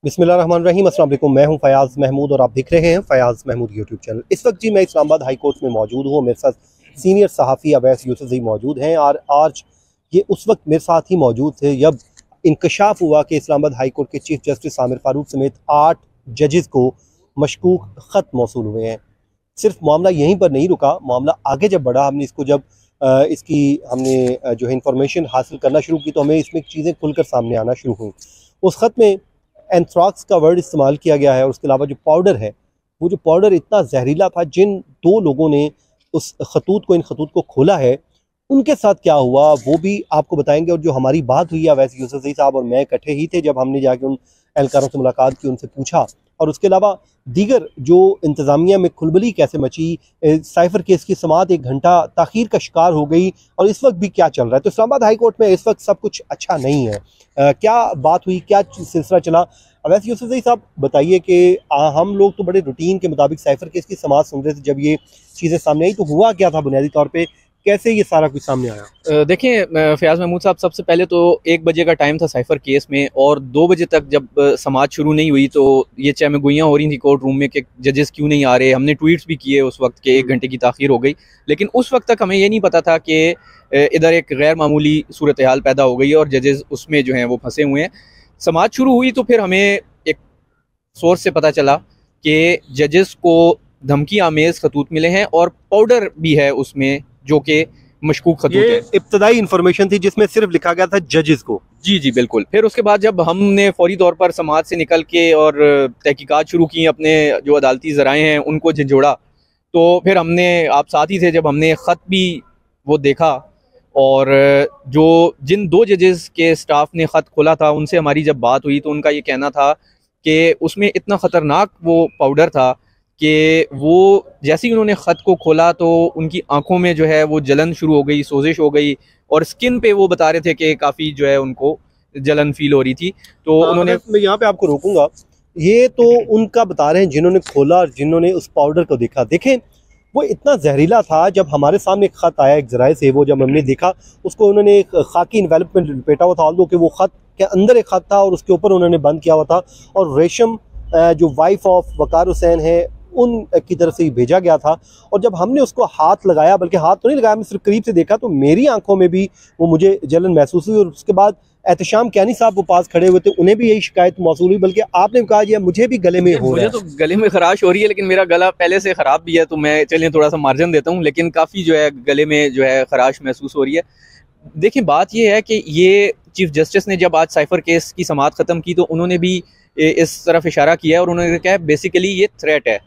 बिस्मिल्लाहिर्रहमानिर्रहीम। अस्सलाम वालेकुम। मैं हूं फयाज़ महमूद और आप देख रहे हैं फयाज़ महमूद यूट्यूब चैनल। इस वक्त जी मैं इस्लामाबाद हाई कोर्ट में मौजूद हूं। मेरे साथ सीनियर सहाफ़ी अवैस यूसुफ़ज़ई मौजूद हैं और आज ये उस वक्त मेरे साथ ही मौजूद थे जब इंकशाफ हुआ कि इस्लामाबाद हाई कोर्ट के चीफ जस्टिस आमिर फ़ारूक समेत 8 जजेस को मशकूक ख़त मौसूल हुए हैं। सिर्फ मामला यहीं पर नहीं रुका, मामला आगे जब बढ़ा, हमने इसको जब इसकी हमने जो है इंफॉर्मेशन हासिल करना शुरू की तो हमें इसमें चीज़ें खुलकर सामने आना शुरू हुई। उस ख़त में एंथ्राक्स का वर्ड इस्तेमाल किया गया है और उसके अलावा जो पाउडर है, वो जो पाउडर इतना जहरीला था, जिन 2 लोगों ने उस इन खतूत को खोला है, उनके साथ क्या हुआ वो भी आपको बताएंगे। और जो हमारी बात हुई है वैसे यूसुफ़ज़ई साहब और मैं इकट्ठे ही थे जब हमने जाके उन एहलकारों से मुलाकात की, उनसे पूछा। और उसके अलावा दीगर जो इंतज़ामिया में खुलबली कैसे मची, साइफ़र केस की समाअत 1 घंटा ताख़ीर का शिकार हो गई और इस वक्त भी क्या चल रहा है। तो इस्लामाबाद हाई कोर्ट में इस वक्त सब कुछ अच्छा नहीं है। क्या बात हुई, क्या सिलसिला चला, वैसे यूसुफ़ज़ई साहब बताइए कि हम लोग तो बड़े रूटीन के मुताबिक साइफ़र केस की समाअत सुन रहे थे, जब ये चीज़ें सामने आई तो हुआ क्या था बुनियादी तौर पे, कैसे ये सारा कुछ सामने आया? देखें फयाज़ महमूद साहब, सबसे पहले तो 1 बजे का टाइम था साइफ़र केस में और 2 बजे तक जब समाअत शुरू नहीं हुई तो ये चहमें गोइयाँ हो रही थी कोर्ट रूम में कि जजेस क्यों नहीं आ रहे। हमने ट्वीट्स भी किए उस वक्त के 1 घंटे की ताख़ीर हो गई, लेकिन उस वक्त तक हमें ये नहीं पता था कि इधर एक गैर मामूली सूरत हाल पैदा हो गई है और जजेस उसमें जो हैं वो फंसे हुए हैं। समाअत शुरू हुई तो फिर हमें एक सोर्स से पता चला कि जजेस को धमकी आमेज़ खतूत मिले हैं और पाउडर भी है उसमें जो कि मशकूक खतूत है। इब्तदाई इंफॉर्मेशन थी जिसमें सिर्फ लिखा गया था जजेस को। जी जी बिल्कुल। फिर उसके बाद जब हमने फौरी तौर पर समाअत से निकल के और तहकीकात शुरू की, अपने जो अदालती ज़राए हैं उनको झंझोड़ा, तो फिर हमने, आप साथ ही थे जब हमने ख़त भी वो देखा और जो जिन 2 जजेस के स्टाफ ने ख़त खोला था उनसे हमारी जब बात हुई तो उनका ये कहना था कि उसमें इतना ख़तरनाक वो पाउडर था कि वो जैसे ही उन्होंने ख़त को खोला तो उनकी आंखों में जो है वो जलन शुरू हो गई, सोजिश हो गई और स्किन पे वो बता रहे थे कि काफ़ी जो है उनको जलन फील हो रही थी। तो उन्होंने, मैं यहाँ पे आपको रोकूंगा, ये तो उनका बता रहे हैं जिन्होंने खोला और जिन्होंने उस पाउडर को देखा। देखें वो इतना जहरीला था, जब हमारे सामने एक ख़त आया एक ज़राए से, वो जब हमने देखा उसको उन्होंने एक खाकी इन्वेलप में लपेटा हुआ था, ऑल्दो कि वो ख़त के अंदर एक ख़त था और उसके ऊपर उन्होंने बंद किया हुआ था और रेशम जो वाइफ ऑफ वकार हुसैन है उन की तरफ से ही भेजा गया था। और जब हमने उसको हाथ लगाया, बल्कि हाथ तो नहीं लगाया, मैं सिर्फ करीब से देखा, तो मेरी आंखों में भी वो मुझे जलन महसूस हुई। और उसके बाद एहतशाम कैनी साहब वो पास खड़े हुए थे, उन्हें भी यही शिकायत मौसूल हुई, बल्कि आपने कहा ये मुझे भी गले में हो रहा है। मुझे तो गले में खराश हो रही है, लेकिन मेरा गला पहले से ख़राब भी है तो मैं चलिए थोड़ा सा मार्जिन देता हूँ, लेकिन काफ़ी जो है गले में जो है खराश महसूस हो रही है। देखिए बात ये है कि ये चीफ जस्टिस ने जब आज साइफ़र केस की समाअत ख़त्म की तो उन्होंने भी इस तरफ इशारा किया है और उन्होंने कहा बेसिकली ये थ्रेट है,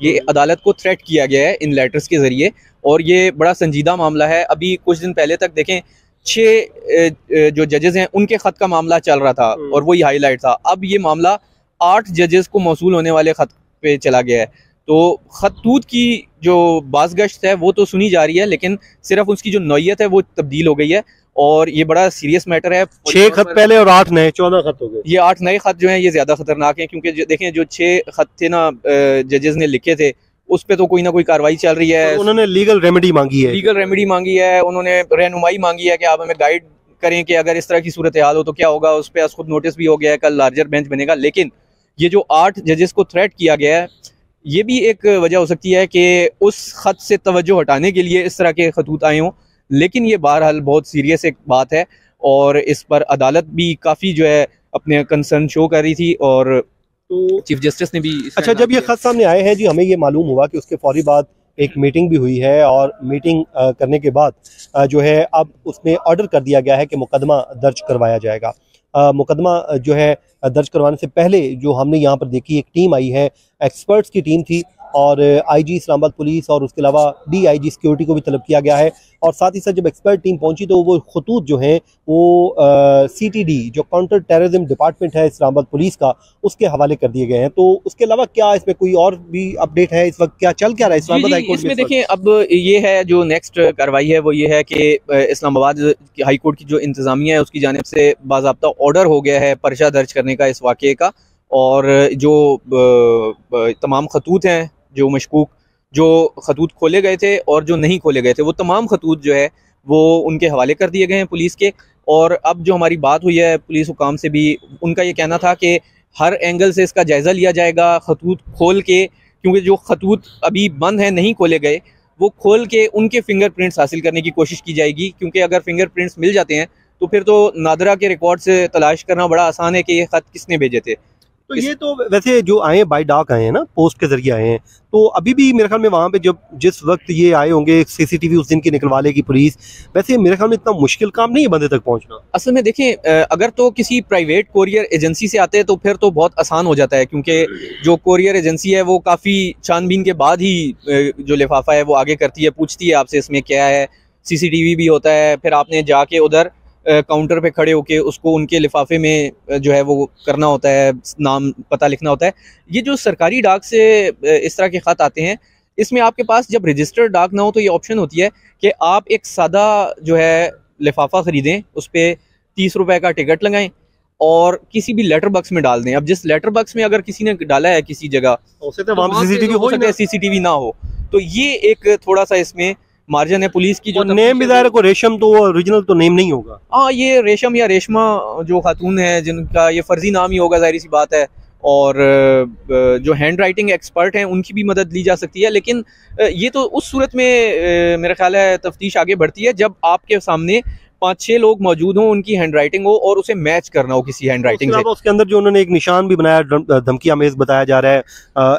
ये अदालत को थ्रेट किया गया है इन लेटर्स के ज़रिए और ये बड़ा संजीदा मामला है। अभी कुछ दिन पहले तक देखें 6 जो जजेस हैं उनके ख़त का मामला चल रहा था और वही हाईलाइट था। अब ये मामला 8 जजेस को मौसूल होने वाले ख़त पे चला गया है। तो खतूत की जो बाज़गश्त है वो तो सुनी जा रही है, लेकिन सिर्फ उसकी जो नौयत है वो तब्दील हो गई है और ये बड़ा सीरियस मैटर है। 6 खत पहले और 8 नए, 14 खत हो गए। ये 8 नए खत जो हैं ये ज़्यादा खतरनाक हैं, क्योंकि देखें जो 6 खत थे ना जजेस ने लिखे थे उस पे तो कोई ना कोई कार्रवाई चल रही है। उन्होंने लीगल रेमेडी मांगी है, उन्होंने रहनुमाई मांगी है कि आप हमें गाइड करें कि अगर इस तरह की सूरत हाल हो तो क्या होगा। उस पर खुद नोटिस भी हो गया है, कल लार्जर बेंच बनेगा। लेकिन ये जो 8 जजेस को थ्रेट किया गया है ये भी एक वजह हो सकती है कि उस खत से तवज्जो हटाने के लिए इस तरह के खतूत आए हों, लेकिन ये बहरहाल बहुत सीरियस एक बात है और इस पर अदालत भी काफ़ी जो है अपने कंसर्न शो कर रही थी और तो चीफ जस्टिस ने भी। अच्छा, जब ये खत सामने आए हैं जी, हमें ये मालूम हुआ कि उसके फौरी बाद एक मीटिंग भी हुई है और मीटिंग करने के बाद जो है अब उसमें ऑर्डर कर दिया गया है कि मुकदमा दर्ज करवाया जाएगा। मुकदमा जो है दर्ज करवाने से पहले जो हमने यहाँ पर देखी, एक टीम आई है, एक्सपर्ट्स की टीम थी और आईजी इस्लामाबाद पुलिस और उसके अलावा डीआईजी सिक्योरिटी को भी तलब किया गया है। और साथ ही साथ जब एक्सपर्ट टीम पहुंची तो वो खतूत जो हैं वो सीटीडी जो काउंटर टेररिज्म डिपार्टमेंट है इस्लामाबाद पुलिस का, उसके हवाले कर दिए गए हैं। तो उसके अलावा क्या इसमें कोई और भी अपडेट है? इस वक्त क्या चल क्या रहा है इस्लामाबाद हाई कोर्ट में? इसमें देखिए अब ये है जो नेक्स्ट कार्रवाई है वो ये है कि इस्लामाबाद हाई कोर्ट की जो इंतज़ामिया है उसकी जानिब से बाज़ाब्ता ऑर्डर हो गया है पर्चा दर्ज करने का इस वाक़े का, और जो तमाम खतूत हैं जो मशकूक, जो खतूत खोले गए थे और जो नहीं खोले गए थे, वो तमाम खतूत जो है वो उनके हवाले कर दिए गए हैं पुलिस के। और अब जो हमारी बात हुई है पुलिस हुकाम से भी, उनका ये कहना था कि हर एंगल से इसका जायज़ा लिया जाएगा, खतूत खोल के, क्योंकि जो खतूत अभी बंद हैं, नहीं खोले गए, वो खोल के उनके फिंगरप्रिंट्स हासिल करने की कोशिश की जाएगी, क्योंकि अगर फिंगरप्रिंट्स मिल जाते हैं तो फिर तो नादरा के रिकॉर्ड से तलाश करना बड़ा आसान है कि ये ख़त किसने भेजे थे। तो ये तो वैसे जो आए हैं बाय डाक आए हैं ना, पोस्ट के जरिए आए हैं, तो अभी भी मेरे ख्याल में वहाँ पे जब जिस वक्त ये आए होंगे सीसीटीवी उस दिन की निकलवा लेगी पुलिस, वैसे मेरे ख्याल में इतना मुश्किल काम नहीं है बंदे तक पहुँचना। असल में देखें, अगर तो किसी प्राइवेट कोरियर एजेंसी से आते हैं तो फिर तो बहुत आसान हो जाता है, क्योंकि जो कोरियर एजेंसी है वो काफ़ी छानबीन के बाद ही जो लिफाफा है वो आगे करती है, पूछती है आपसे इसमें क्या है, सीसीटीवी भी होता है, फिर आपने जाके उधर काउंटर पे खड़े होके उसको उनके लिफाफे में जो है वो करना होता है, नाम पता लिखना होता है। ये जो सरकारी डाक से इस तरह के ख़त आते हैं, इसमें आपके पास जब रजिस्टर्ड डाक ना हो तो ये ऑप्शन होती है कि आप एक सादा जो है लिफाफा ख़रीदें, उस पर 30 रुपए का टिकट लगाएं और किसी भी लेटर बॉक्स में डाल दें। अब जिस लेटर बॉक्स में अगर किसी ने डाला है किसी जगह, सीसीटीवी ना हो, तो ये एक थोड़ा सा इसमें मार्जिन है। पुलिस की जो नेम भी ज़ाहिर को रेशम तो ओरिजिनल तो नेम नहीं होगा। हाँ, ये रेशम या रेशमा जो खातून है जिनका ये फर्जी नाम ही होगा, जाहिर सी बात है, और जो हैंड राइटिंग एक्सपर्ट हैं उनकी भी मदद ली जा सकती है। लेकिन ये तो उस सूरत में मेरा ख्याल है तफ्तीश आगे बढ़ती है जब आपके सामने 5-6 लोग मौजूद हों, उनकी हैंड राइटिंग हो और उसे मैच करना हो किसी हैंड राइटिंग से। उसके अंदर जो उन्होंने एक निशान भी बनाया, धमकी आमेज बताया जा रहा है,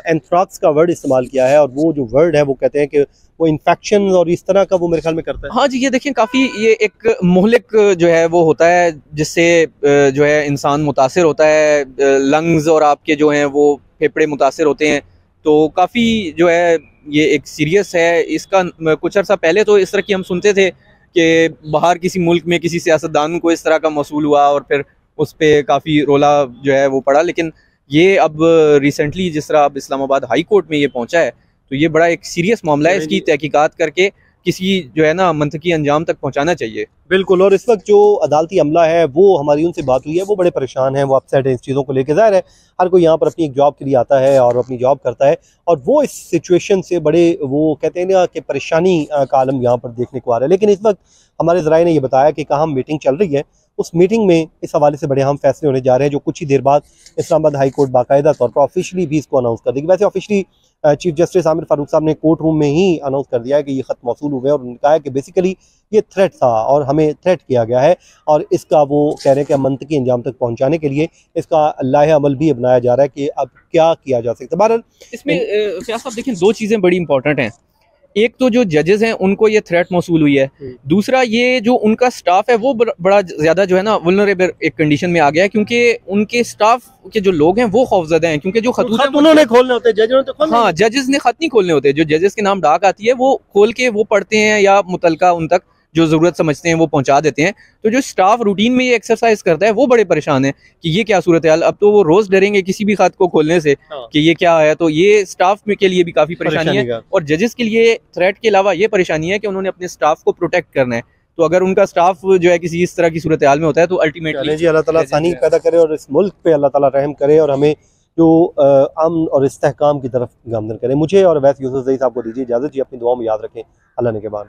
एंथ्राक्स का वर्ड इस्तेमाल किया है, और वो जो वर्ड है वो कहते हैं कि वो इन्फेक्शन और इस तरह का वो मेरे ख्याल में करता है। हाँ जी, ये देखें काफ़ी ये एक मुहलिक जो है वो होता है, जिससे जो है इंसान मुतासिर होता है, लंग्स और आपके जो हैं वो फेफड़े मुतासिर होते हैं, तो काफ़ी जो है ये एक सीरियस है। इसका कुछ अर्सा पहले तो इस तरह की हम सुनते थे कि बाहर किसी मुल्क में किसी सियासतदान को इस तरह का मौसूल हुआ और फिर उस पर काफ़ी रोला जो है वो पड़ा, लेकिन ये अब रिसेंटली जिस तरह अब इस्लामाबाद हाई कोर्ट में ये पहुंचा है, तो ये बड़ा एक सीरियस मामला है, इसकी तहकीकात करके किसी जो है ना मंतकी अंजाम तक पहुंचाना चाहिए। बिल्कुल, और इस वक्त जो अदालती अमला है वो हमारी उनसे बात हुई है, वो बड़े परेशान हैं, वो अपसेट है इस चीज़ों को लेकर। ज़ाहिर है हर कोई यहाँ पर अपनी एक जॉब के लिए आता है और अपनी जॉब करता है, और वो इस सिचुएशन से बड़े वो कहते हैं ना कि परेशानी का आलम यहाँ पर देखने को आ रहा है। लेकिन इस वक्त हमारे ज़राए ने यह बताया कि कहाँ मीटिंग चल रही है, उस मीटिंग में इस हवाले से बड़े अहम फैसले होने जा रहे हैं, जो कुछ ही देर बाद इस्लामाबाद हाई कोर्ट बाकायदा तौर पर ऑफिशियली भी इसको अनाउंस कर देगी। वैसे officially chief justice Aamir Farooq साहब ने कोर्ट रूम में ही अनाउंस कर दिया है कि ये ख़त मौसूल हुए, और उन्होंने कहा है कि बेसिकली ये थ्रेट था और हमें थ्रेट किया गया है, और इसका वो कह रहे हैं कि मंतकी अंजाम तक पहुंचाने के लिए इसका लाहे अमल भी अपनाया जा रहा है कि अब क्या किया जा सकता है। बहरहाल इसमें फयाज साहब देखें, दो चीज़ें बड़ी इंपॉर्टेंट हैं। एक तो जो जजेस हैं उनको ये थ्रेट मौसूल हुई है, दूसरा ये जो उनका स्टाफ है वो बड़ा ज़्यादा जो है ना वुल्नरेबल एक कंडीशन में आ गया है, क्योंकि उनके स्टाफ के जो लोग हैं वो खौफजदा हैं, क्योंकि जो खतूत उन्होंने खोलने होते हैं, जजेस ने तो हाँ, जजेस ने खत नहीं खोलने होते, जो जजेस के नाम डाक आती है वो खोल के वो पढ़ते हैं या मुतलका उन तक जो ज़रूरत समझते हैं वो पहुंचा देते हैं। तो जो स्टाफ रूटीन में ये एक्सरसाइज करता है वो बड़े परेशान है कि ये क्या सूरत हाल। अब तो वो रोज़ डरेंगे किसी भी खत को खोलने से कि ये क्या है, तो ये स्टाफ में के लिए भी काफ़ी परेशानी है, और जजेस के लिए थ्रेट के अलावा ये परेशानी है कि उन्होंने अपने स्टाफ को प्रोटेक्ट करना है। तो अगर उनका स्टाफ जो है किसी इस तरह की सूरत हाल में होता है तो अल्टीमेटली जी अल्लाह ताला आसानी पैदा करे और इस मुल्क पे अल्लाह ताला रहम करे और हमें जो अमन और इस्तेहकाम की तरफ गामजन करे। मुझे और वैस यूसुफ ज़ई साहब को दीजिए इजाज़त जी, अपनी दुआ में याद रखें। अल्लाह ने के बाद।